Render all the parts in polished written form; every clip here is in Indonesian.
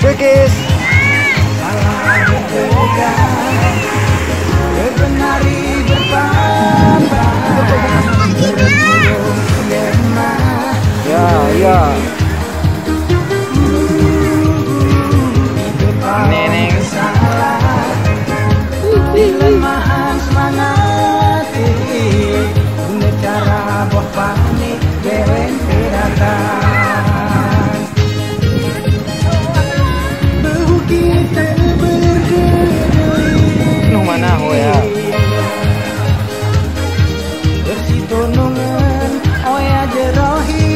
Bekis ya neneng kelemahan semangat guna cara buah panik dewen kedatang behu kita bergedui mana ho ya bersitonongan oya jerohi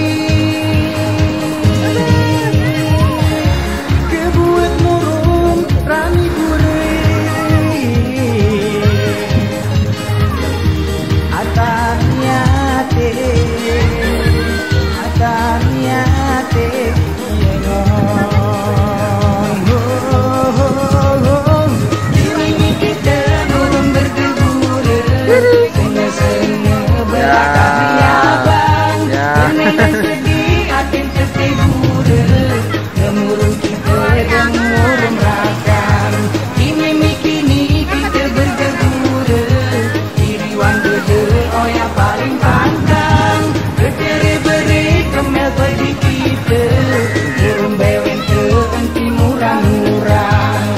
kebuat murung rani gurih atanya te ini kita burung berdebur senge-senge belakang abang bermain sedih atin tertibur gemurung kita gemurung rakan ini mikini kita berdebur diriwan gede oya paling pantang gede beri kemel pergi kita burung bewen ke enti murang-murang.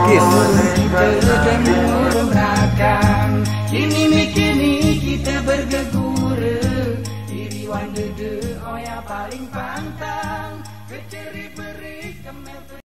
Kiss. Iwan Dede oh ya paling pantang. Keceri beri kemel